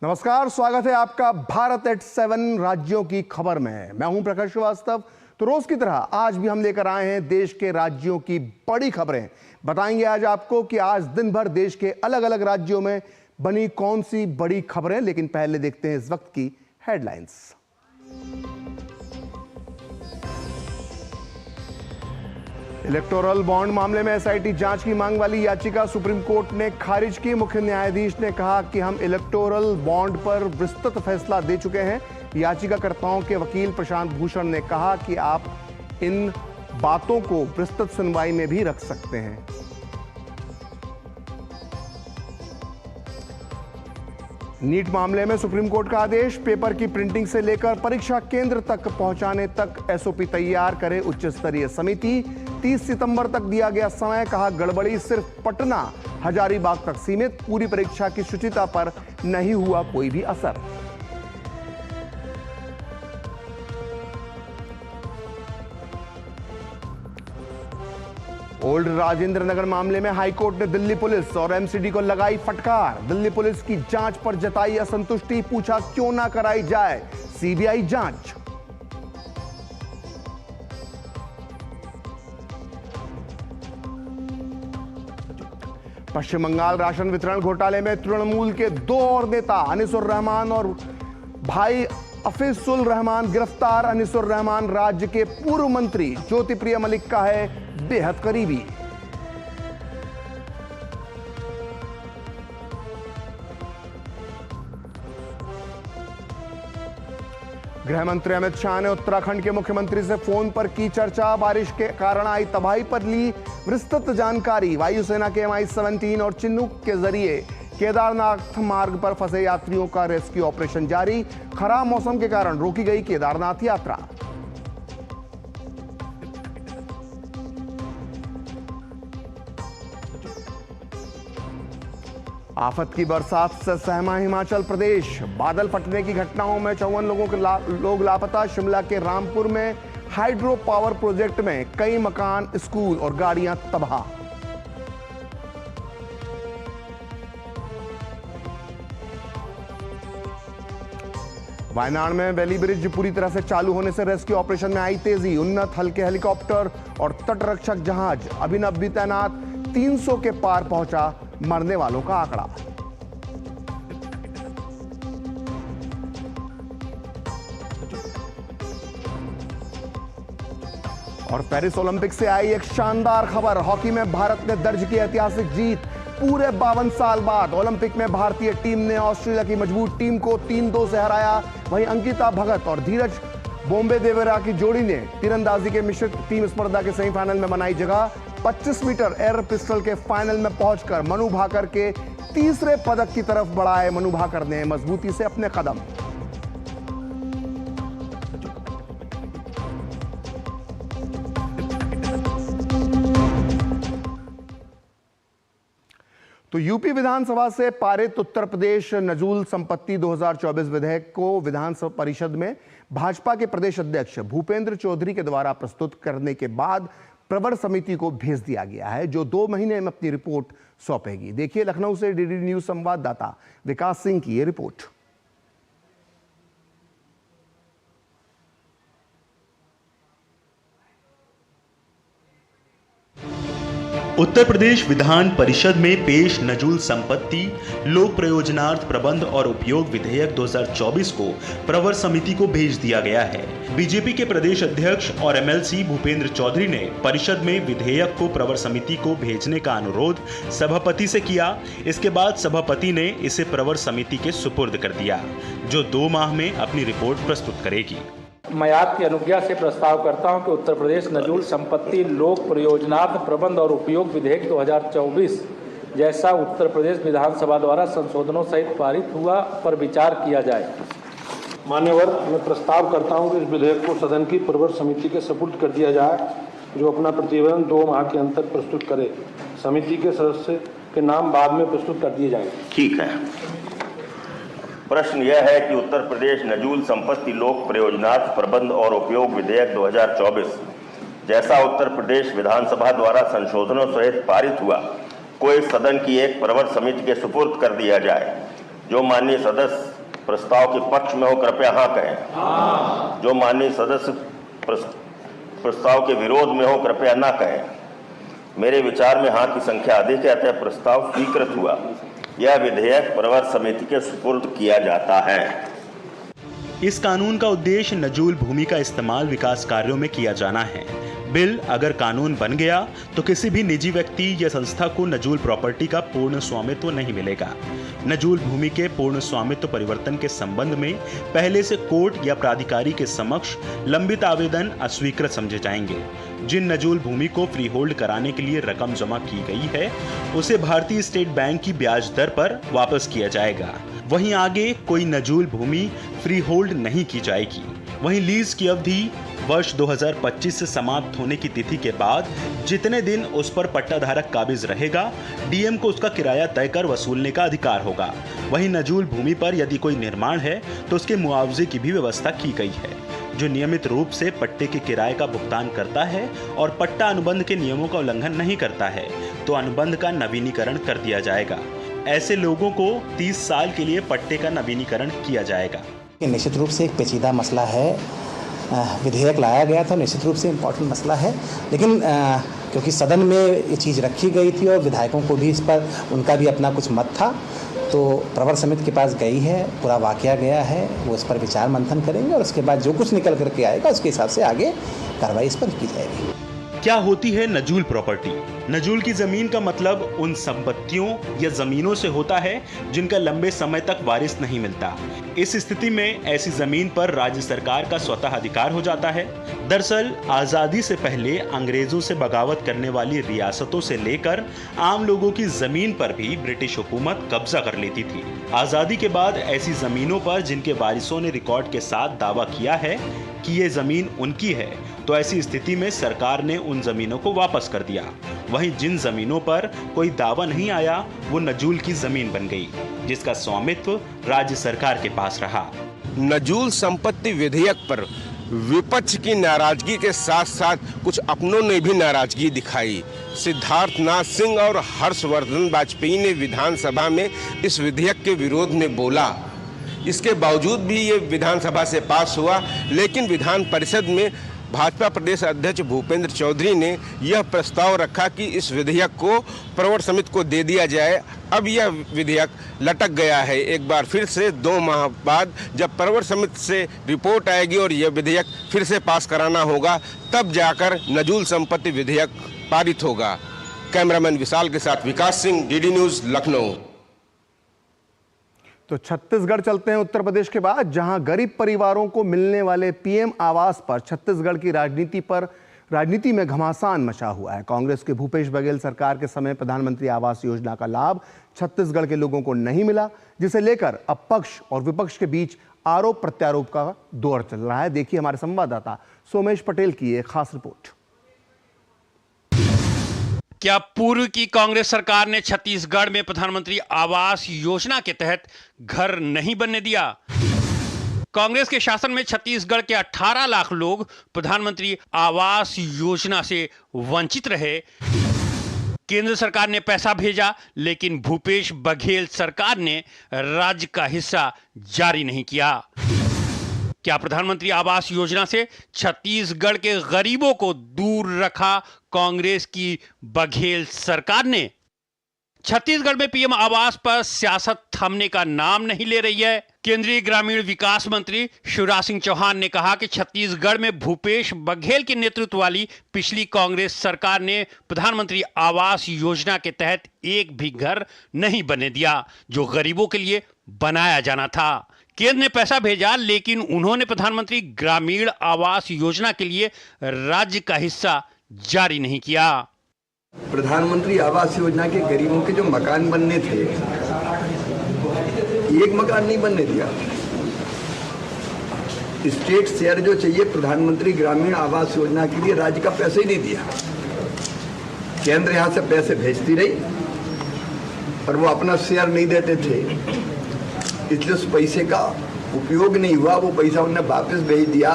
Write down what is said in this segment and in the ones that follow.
नमस्कार, स्वागत है आपका भारत एट 7 राज्यों की खबर में। मैं हूं प्रकाश श्रीवास्तव। तो रोज की तरह आज भी हम लेकर आए हैं देश के राज्यों की बड़ी खबरें। बताएंगे आज आपको कि आज दिन भर देश के अलग अलग राज्यों में बनी कौन सी बड़ी खबरें। लेकिन पहले देखते हैं इस वक्त की हेडलाइंस। इलेक्टोरल बॉन्ड मामले में एसआईटी जांच की मांग वाली याचिका सुप्रीम कोर्ट ने खारिज की। मुख्य न्यायाधीश ने कहा कि हम इलेक्टोरल बॉन्ड पर विस्तृत फैसला दे चुके हैं। याचिकाकर्ताओं के वकील प्रशांत भूषण ने कहा कि आप इन बातों को विस्तृत सुनवाई में भी रख सकते हैं। नीट मामले में सुप्रीम कोर्ट का आदेश, पेपर की प्रिंटिंग से लेकर परीक्षा केंद्र तक पहुंचाने तक एसओपी तैयार करे उच्च स्तरीय समिति। 30 सितंबर तक दिया गया समय। कहा गड़बड़ी सिर्फ पटना हजारीबाग तक सीमित, पूरी परीक्षा की शुचिता पर नहीं हुआ कोई भी असर। ओल्ड राजेंद्र नगर मामले में हाईकोर्ट ने दिल्ली पुलिस और एमसीडी को लगाई फटकार। दिल्ली पुलिस की जांच पर जताई असंतुष्टि, पूछा क्यों ना कराई जाए सीबीआई जांच। पश्चिम बंगाल राशन वितरण घोटाले में तृणमूल के 2 और नेता अनीसुर रहमान और भाई हफीजुल रहमान गिरफ्तार। अनीसुर रहमान राज्य के पूर्व मंत्री ज्योतिप्रिय मलिक का है बेहद करीबी। गृह मंत्री अमित शाह ने उत्तराखंड के मुख्यमंत्री से फोन पर की चर्चा। बारिश के कारण आई तबाही पर ली विस्तृत जानकारी। वायुसेना के Mi-17 और चिनूक के जरिए केदारनाथ मार्ग पर फंसे यात्रियों का रेस्क्यू ऑपरेशन जारी। खराब मौसम के कारण रोकी गई केदारनाथ यात्रा। आफत की बरसात से सहमा हिमाचल प्रदेश। बादल फटने की घटनाओं में 54 लोग लापता। शिमला के रामपुर में हाइड्रो पावर प्रोजेक्ट में कई मकान, स्कूल और गाड़ियां तबाह। वायनाड में वैली ब्रिज पूरी तरह से चालू होने से रेस्क्यू ऑपरेशन में आई तेजी। उन्नत हल्के हेलीकॉप्टर और तटरक्षक जहाज अभिनव भी तैनात। 300 के पार पहुंचा मरने वालों का आंकड़ा। और पेरिस ओलंपिक से आई एक शानदार खबर। हॉकी में भारत ने दर्ज की ऐतिहासिक जीत। पूरे 52 साल बाद ओलंपिक में भारतीय टीम ने ऑस्ट्रेलिया की मजबूत टीम को 3-2 से हराया। वहीं अंकिता भगत और धीरज बॉम्बे देवेरा की जोड़ी ने तीरंदाजी के मिश्रित टीम स्पर्धा के सेमीफाइनल में बनाई जगह। 25 मीटर एयर पिस्टल के फाइनल में पहुंचकर मनु भाकर के तीसरे पदक की तरफ बढ़ाए। मनु भाकर ने मजबूती से अपने कदम। तो यूपी विधानसभा से पारित उत्तर प्रदेश नजूल संपत्ति 2024 विधेयक को विधान परिषद में भाजपा के प्रदेश अध्यक्ष भूपेंद्र चौधरी के द्वारा प्रस्तुत करने के बाद प्रवर समिति को भेज दिया गया है, जो 2 महीने में अपनी रिपोर्ट सौंपेगी। देखिए लखनऊ से डीडी न्यूज संवाददाता विकास सिंह की ये रिपोर्ट। उत्तर प्रदेश विधान परिषद में पेश नजूल संपत्ति लोक प्रयोजनार्थ प्रबंध और उपयोग विधेयक 2024 को प्रवर समिति को भेज दिया गया है। बीजेपी के प्रदेश अध्यक्ष और एमएलसी भूपेंद्र चौधरी ने परिषद में विधेयक को प्रवर समिति को भेजने का अनुरोध सभापति से किया। इसके बाद सभापति ने इसे प्रवर समिति के सुपुर्द कर दिया, जो 2 माह में अपनी रिपोर्ट प्रस्तुत करेगी। मैं आपकी अनुज्ञा से प्रस्ताव करता हूं कि उत्तर प्रदेश नजूल संपत्ति लोक प्रयोजनार्थ प्रबंध और उपयोग विधेयक 2024 जैसा उत्तर प्रदेश विधानसभा द्वारा संशोधनों सहित पारित हुआ पर विचार किया जाए। मान्यवर, मैं प्रस्ताव करता हूं कि इस विधेयक को सदन की प्रवर समिति के सुपुर्द कर दिया जाए, जो अपना प्रतिवेदन 2 माह के अंतर प्रस्तुत करे। समिति के सदस्य के नाम बाद में प्रस्तुत कर दिए जाएंगे। ठीक है। प्रश्न यह है कि उत्तर प्रदेश नजूल संपत्ति लोक प्रयोजनार्थ प्रबंध और उपयोग विधेयक 2024 जैसा उत्तर प्रदेश विधानसभा द्वारा संशोधनों सहित पारित हुआ को इस सदन की एक प्रवर समिति के सुपुर्द कर दिया जाए, जो माननीय सदस्य प्रस्ताव के पक्ष में हो कृपया हाँ कहें। जो माननीय सदस्य प्रस्ताव के विरोध में हो कृपया ना कहें। मेरे विचार में हाँ की संख्या अधिक है, अतः प्रस्ताव स्वीकृत हुआ। यह विधेयक प्रवर समिति के सुपुर्द किया जाता है। इस कानून का उद्देश्य नजूल भूमि का इस्तेमाल विकास कार्यों में किया जाना है। बिल अगर कानून बन गया तो किसी भी निजी व्यक्ति या संस्था को नजूल प्रॉपर्टी का पूर्ण स्वामित्व नहीं मिलेगा। नजूल भूमि के पूर्ण स्वामित्व परिवर्तन के संबंध में पहले से कोर्ट या प्राधिकारी के समक्ष लंबित आवेदन अस्वीकृत समझे जाएंगे। जिन नजूल भूमि को फ्री होल्ड कराने के लिए रकम जमा की गई है उसे भारतीय स्टेट बैंक की ब्याज दर पर वापस किया जाएगा। वहीं आगे कोई नजूल भूमि फ्री होल्ड नहीं की जाएगी। वहीं लीज की अवधि वर्ष 2025 से समाप्त होने की तिथि के बाद जितने दिन उस पर पट्टाधारक काबिज रहेगा, डीएम को उसका किराया तय कर वसूलने का अधिकार होगा। वहीं नजूल भूमि पर यदि कोई निर्माण है तो उसके मुआवजे की भी व्यवस्था की गई है। जो नियमित रूप से पट्टे के किराए का भुगतान करता है और पट्टा अनुबंध के नियमों का उल्लंघन नहीं करता है तो अनुबंध का नवीनीकरण कर दिया जाएगा। ऐसे लोगों को 30 साल के लिए पट्टे का नवीनीकरण किया जाएगा। निश्चित रूप से एक पेचीदा मसला है। विधेयक लाया गया था, निश्चित रूप से इम्पोर्टेंट मसला है, लेकिन क्योंकि सदन में ये चीज़ रखी गई थी और विधायकों को भी इस पर उनका भी अपना कुछ मत था, तो प्रवर समिति के पास गई है, पूरा वाकया गया है, वो इस पर विचार मंथन करेंगे और उसके बाद जो कुछ निकल करके आएगा उसके हिसाब से आगे कार्रवाई इस पर की जाएगी। क्या होती है नजूल प्रॉपर्टी? नजूल की जमीन का मतलब उन संपत्तियों या जमीनों से होता है जिनका लंबे समय तक वारिस नहीं मिलता। इस स्थिति में ऐसी जमीन पर राज्य सरकार का स्वतः अधिकार हो जाता है। दरअसल आजादी से पहले अंग्रेजों से बगावत करने वाली रियासतों से लेकर आम लोगों की जमीन पर भी ब्रिटिश हुकूमत कब्जा कर लेती थी। आजादी के बाद ऐसी जमीनों पर जिनके वारिसों ने रिकॉर्ड के साथ दावा किया है कि ये जमीन उनकी है, तो ऐसी स्थिति में सरकार ने उन जमीनों को वापस कर दिया। वहीं जिन जमीनों पर कोई दावा नहीं आया वो नजूल की जमीन बन गई, जिसका स्वामित्व राज्य सरकार के पास रहा। नजूल संपत्ति विधेयक पर विपक्ष की नाराजगी के साथ साथ कुछ अपनों ने भी नाराजगी दिखाई। सिद्धार्थनाथ सिंह और हर्षवर्धन वाजपेयी ने विधानसभा में इस विधेयक के विरोध में बोला। इसके बावजूद भी ये विधानसभा से पास हुआ, लेकिन विधान परिषद में भाजपा प्रदेश अध्यक्ष भूपेंद्र चौधरी ने यह प्रस्ताव रखा कि इस विधेयक को प्रवर समिति को दे दिया जाए। अब यह विधेयक लटक गया है। एक बार फिर से 2 माह बाद जब प्रवर समिति से रिपोर्ट आएगी और यह विधेयक फिर से पास कराना होगा, तब जाकर नजूल संपत्ति विधेयक पारित होगा। कैमरामैन विशाल के साथ विकास सिंह, डीडी न्यूज, लखनऊ। तो छत्तीसगढ़ चलते हैं उत्तर प्रदेश के बाद, जहां गरीब परिवारों को मिलने वाले पीएम आवास पर छत्तीसगढ़ की राजनीति में घमासान मचा हुआ है। कांग्रेस के भूपेश बघेल सरकार के समय प्रधानमंत्री आवास योजना का लाभ छत्तीसगढ़ के लोगों को नहीं मिला, जिसे लेकर अब पक्ष और विपक्ष के बीच आरोप प्रत्यारोप का दौर चल रहा है। देखिए हमारे संवाददाता सोमेश पटेल की एक खास रिपोर्ट। क्या पूर्व की कांग्रेस सरकार ने छत्तीसगढ़ में प्रधानमंत्री आवास योजना के तहत घर नहीं बनने दिया? कांग्रेस के शासन में छत्तीसगढ़ के 18 लाख लोग प्रधानमंत्री आवास योजना से वंचित रहे। केंद्र सरकार ने पैसा भेजा, लेकिन भूपेश बघेल सरकार ने राज्य का हिस्सा जारी नहीं किया। क्या प्रधानमंत्री आवास योजना से छत्तीसगढ़ के गरीबों को दूर रखा कांग्रेस की बघेल सरकार ने? छत्तीसगढ़ में पीएम आवास पर सियासत थमने का नाम नहीं ले रही है। केंद्रीय ग्रामीण विकास मंत्री शिवराज सिंह चौहान ने कहा कि छत्तीसगढ़ में भूपेश बघेल के नेतृत्व वाली पिछली कांग्रेस सरकार ने प्रधानमंत्री आवास योजना के तहत एक भी घर नहीं बनने दिया, जो गरीबों के लिए बनाया जाना था। केंद्र ने पैसा भेजा, लेकिन उन्होंने प्रधानमंत्री ग्रामीण आवास योजना के लिए राज्य का हिस्सा जारी नहीं किया। प्रधानमंत्री आवास योजना के गरीबों के जो मकान बनने थे, एक मकान नहीं बनने दिया। स्टेट शेयर जो चाहिए प्रधानमंत्री ग्रामीण आवास योजना के लिए, राज्य का पैसा ही नहीं दिया। केंद्र यहाँ से पैसे भेजती रही पर वो अपना शेयर नहीं देते थे, इसलिए उस पैसे का उपयोग नहीं हुआ। वो पैसा उन्हें वापस भेज दिया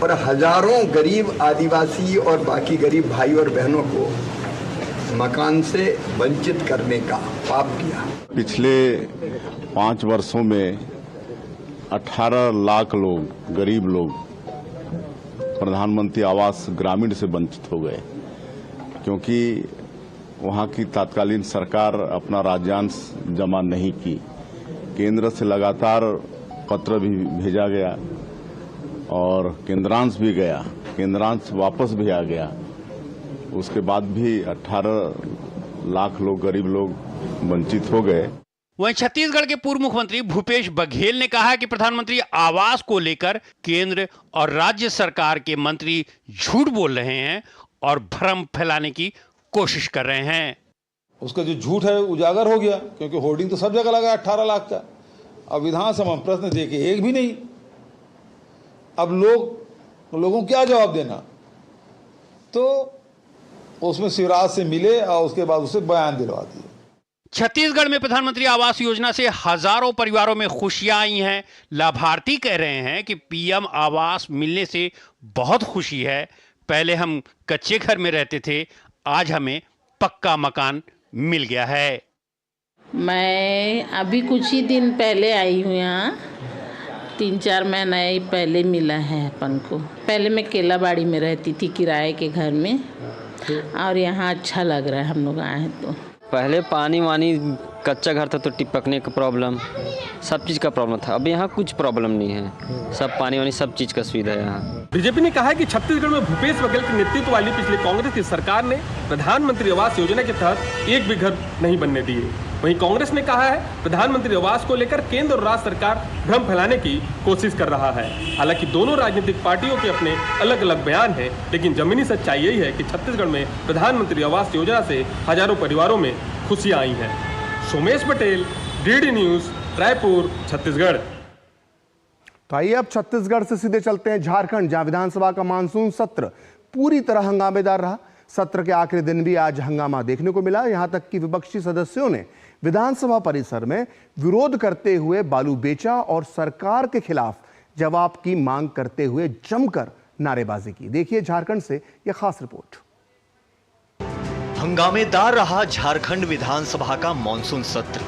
और हजारों गरीब आदिवासी और बाकी गरीब भाई और बहनों को मकान से वंचित करने का पाप किया। पिछले 5 वर्षों में 18 लाख लोग, गरीब लोग, प्रधानमंत्री आवास ग्रामीण से वंचित हो गए, क्योंकि वहां की तत्कालीन सरकार अपना राज्यांश जमा नहीं की। केंद्र से लगातार पत्र भी भेजा गया और केंद्रांश भी गया, केंद्रांश वापस भी आ गया। उसके बाद भी 18 लाख लोग, गरीब लोग वंचित हो गए। वहीं छत्तीसगढ़ के पूर्व मुख्यमंत्री भूपेश बघेल ने कहा कि प्रधानमंत्री आवास को लेकर केंद्र और राज्य सरकार के मंत्री झूठ बोल रहे हैं और भ्रम फैलाने की कोशिश कर रहे हैं। उसका जो झूठ है उजागर हो गया, क्योंकि होर्डिंग तो सब जगह लगा 18 लाख का। अब विधानसभा में प्रश्न दे के एक भी नहीं। अब लोगों को क्या जवाब देना? तो उसमें शिवराज से मिले और उसके बाद उसे बयान दिलवा दिए। छत्तीसगढ़ में प्रधानमंत्री आवास योजना से हजारों परिवारों में खुशियां आई हैं। लाभार्थी कह रहे हैं कि पीएम आवास मिलने से बहुत खुशी है। पहले हम कच्चे घर में रहते थे, आज हमें पक्का मकान मिल गया है। मैं अभी कुछ ही दिन पहले आई हूँ यहाँ, 3-4 महीना ही पहले मिला है अपन को। पहले मैं केलाबाड़ी में रहती थी किराए के घर में, और यहाँ अच्छा लग रहा है हम लोग आए तो। पहले पानी वानी कच्चा घर था तो टिपकने का प्रॉब्लम, सब चीज़ का प्रॉब्लम था। अब यहाँ कुछ प्रॉब्लम नहीं है, सब पानी वानी सब चीज़ का सुविधा है यहाँ। बीजेपी ने कहा है कि छत्तीसगढ़ में भूपेश बघेल के नेतृत्व वाली पिछले कांग्रेस की सरकार ने प्रधानमंत्री आवास योजना के तहत एक भी घर नहीं बनने दिए। वहीं कांग्रेस ने कहा है प्रधानमंत्री आवास को लेकर केंद्र और राज्य सरकार भ्रम फैलाने की कोशिश कर रहा है। हालांकि दोनों राजनीतिक पार्टियों के अपने अलग अलग बयान हैं, लेकिन जमीनी सच्चाई यही है कि छत्तीसगढ़ में प्रधानमंत्री आवास योजना से हजारों परिवारों में खुशियां आई हैं। Somesh Patel, DD news, Raipur, Chhattisgarh. तो आइए अब छत्तीसगढ़ से सीधे चलते हैं झारखंड, जहां विधानसभा का मानसून सत्र पूरी तरह हंगामेदार रहा। सत्र के आखिरी दिन भी आज हंगामा देखने को मिला। यहां तक कि विपक्षी सदस्यों ने विधानसभा परिसर में विरोध करते हुए बालू बेचा और सरकार के खिलाफ जवाब की मांग करते हुए जमकर नारेबाजी की। देखिए झारखंड से यह खास रिपोर्ट। हंगामेदार रहा झारखंड विधानसभा का मॉनसून सत्र।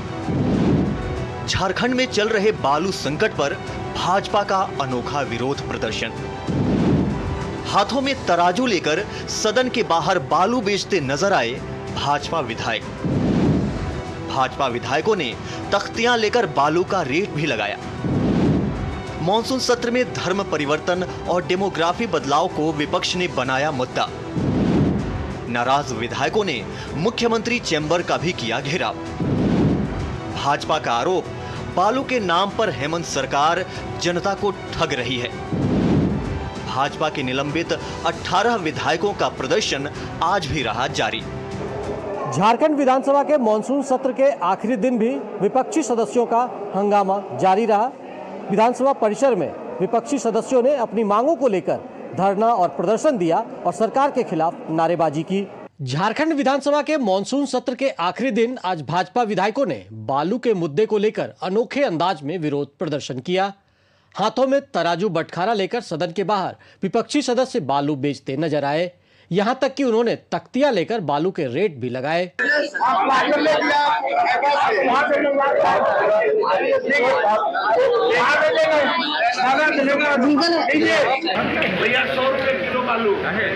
झारखंड में चल रहे बालू संकट पर भाजपा का अनोखा विरोध प्रदर्शन। हाथों में तराजू लेकर सदन के बाहर बालू बेचते नजर आए भाजपा विधायक। भाजपा विधायकों ने तख्तियां लेकर बालू का रेट भी लगाया। मॉनसून सत्र में धर्म परिवर्तन और डेमोग्राफी बदलाव को विपक्ष ने बनाया मुद्दा। नाराज विधायकों ने मुख्यमंत्री चैम्बर का भी किया घेराव। भाजपा का आरोप, बालू के नाम पर हेमंत सरकार जनता को ठग रही है। भाजपा के निलंबित 18 विधायकों का प्रदर्शन आज भी रहा जारी। झारखंड विधानसभा के मॉनसून सत्र के आखिरी दिन भी विपक्षी सदस्यों का हंगामा जारी रहा। विधानसभा परिसर में विपक्षी सदस्यों ने अपनी मांगों को लेकर धरना और प्रदर्शन दिया और सरकार के खिलाफ नारेबाजी की। झारखंड विधानसभा के मॉनसून सत्र के आखिरी दिन आज भाजपा विधायकों ने बालू के मुद्दे को लेकर अनोखे अंदाज में विरोध प्रदर्शन किया। हाथों में तराजू बटखारा लेकर सदन के बाहर विपक्षी सदस्य बालू बेचते नजर आए। यहां तक कि उन्होंने तख्तियां लेकर बालू के रेट भी लगाए। भैया 100 रुपए किलो बालू है,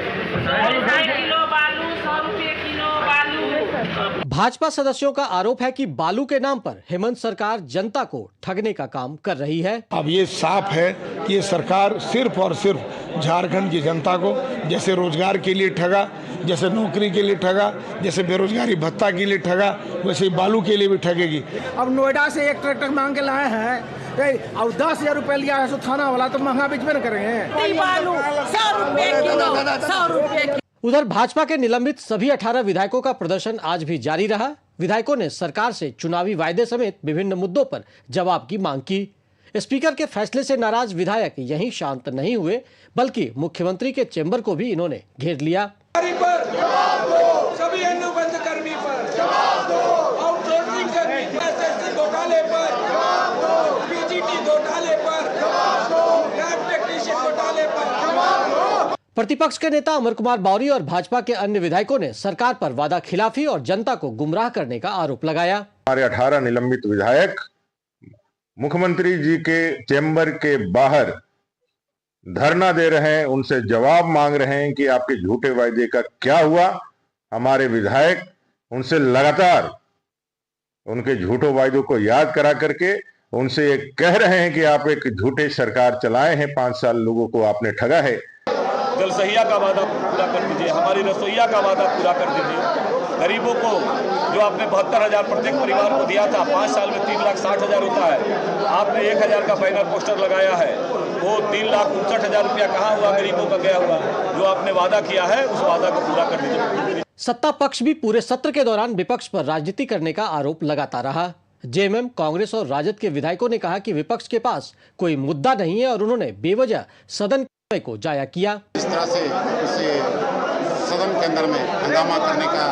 2.5 किलो बालू 100 रुपए किलो बालू। भाजपा सदस्यों का आरोप है कि बालू के नाम पर हेमंत सरकार जनता को ठगने का काम कर रही है। अब ये साफ है कि ये सरकार सिर्फ और सिर्फ झारखंड की जनता को जैसे रोजगार के लिए ठगा, जैसे नौकरी के लिए ठगा, जैसे बेरोजगारी भत्ता के लिए ठगा, वैसे बालू के लिए भी ठगेगी। अब नोएडा से एक ट्रैक्टर मांग के लाए हैं और 10,000 रुपए लिया है, तो थाना वाला तो महंगा बेच में न करेंगे। बालू 100 रुपए किलो, 100 रुपए। उधर भाजपा के निलंबित सभी 18 विधायकों का प्रदर्शन आज भी जारी रहा। विधायकों ने सरकार से चुनावी वायदे समेत विभिन्न मुद्दों पर जवाब की मांग की। स्पीकर के फैसले से नाराज विधायक यहीं शांत नहीं हुए, बल्कि मुख्यमंत्री के चैम्बर को भी इन्होंने घेर लिया। सभी अनुबंध कर्मी पर आउटसोर्सिंग घोटाले पर, पीजीटी घोटाले पर, लैब टेक्नीशियन घोटाले पर। प्रतिपक्ष के नेता अमर कुमार बावरी और भाजपा के अन्य विधायकों ने सरकार पर वादा खिलाफी और जनता को गुमराह करने का आरोप लगाया। हमारे 18 निलंबित विधायक मुख्यमंत्री जी के चैम्बर के बाहर धरना दे रहे हैं, उनसे जवाब मांग रहे हैं कि आपके झूठे वायदे का क्या हुआ। हमारे विधायक उनसे लगातार उनके झूठे वायदों को याद करा करके उनसे ये कह रहे हैं कि आप एक झूठे सरकार चलाए हैं, 5 साल लोगों को आपने ठगा है। जलसहिया का वादा पूरा कर दीजिए, हमारी रसोईया का वादा पूरा कर दीजिए। गरीबों को जो आपने 72,000 प्रत्येक परिवार को दिया था, 5 साल में 3,60,000 होता है। आपने 1,000 का बैनर पोस्टर लगाया है, वो 3,59,000 रुपया कहाँ हुआ, गरीबों का गया हुआ। जो आपने वादा किया है उस वादा को पूरा कर दीजिए। सत्ता पक्ष भी पूरे सत्र के दौरान विपक्ष पर राजनीति करने का आरोप लगाता रहा। जेएमएम, कांग्रेस और राजद के विधायकों ने कहा कि विपक्ष के पास कोई मुद्दा नहीं है और उन्होंने बेवजह सदन को जाया किया। इस तरह से इसे सदन के अंदर में हंगामा करने का,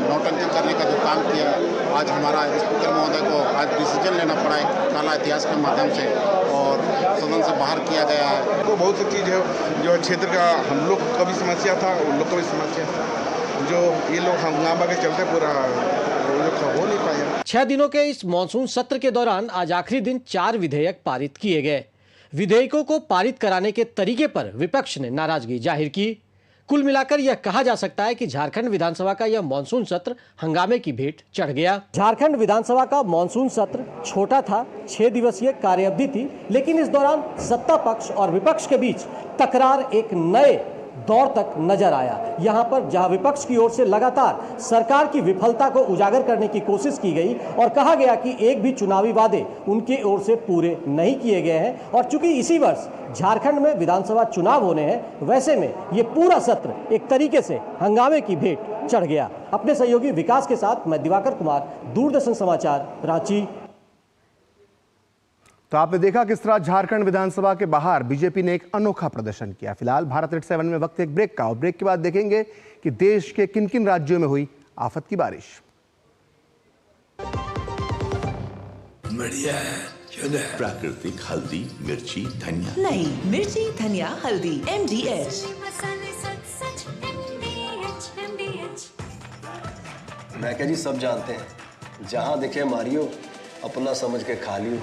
नौटंकी करने का जो काम किया, आज हमारा स्पीकर महोदय को आज डिसीजन लेना पड़ा है काला इतिहास के माध्यम से और सदन से बाहर किया गया है। तो बहुत सी चीज़ है जो क्षेत्र का हम लोग का भी समस्या था, उन लोग का भी समस्या था, जो ये लोग हंगामा के चलते पूरा हो नहीं पाया। 6 दिनों के इस मॉनसून सत्र के दौरान आज आखिरी दिन 4 विधेयक पारित किए गए। विधेयकों को पारित कराने के तरीके पर विपक्ष ने नाराजगी जाहिर की। कुल मिलाकर यह कहा जा सकता है कि झारखंड विधानसभा का यह मॉनसून सत्र हंगामे की भेंट चढ़ गया। झारखंड विधानसभा का मॉनसून सत्र छोटा था, 6 दिवसीय कार्यावधि थी, लेकिन इस दौरान सत्ता पक्ष और विपक्ष के बीच तकरार एक नए दौर तक नजर आया। यहां पर जहां विपक्ष की ओर से लगातार सरकार की विफलता को उजागर करने की कोशिश की गई और कहा गया कि एक भी चुनावी वादे उनकी ओर से पूरे नहीं किए गए हैं और चूंकि इसी वर्ष झारखंड में विधानसभा चुनाव होने हैं, वैसे में ये पूरा सत्र एक तरीके से हंगामे की भेंट चढ़ गया। अपने सहयोगी विकास के साथ मैं दिवाकर कुमार, दूरदर्शन समाचार, रांची। तो आपने देखा किस तरह झारखंड विधानसभा के बाहर बीजेपी ने एक अनोखा प्रदर्शन किया। फिलहाल भारत नेट 7 में वक्त एक ब्रेक का, और ब्रेक के बाद देखेंगे कि देश के किन किन राज्यों में हुई आफत की बारिश। बढ़िया है, प्राकृतिक हल्दी, मिर्ची, धनिया। नहीं, मिर्ची, धनिया, हल्दी, MDH। मैं क्या जी, सब जानते हैं, जहां दिखे मारियो, अपना समझ के खा लियो।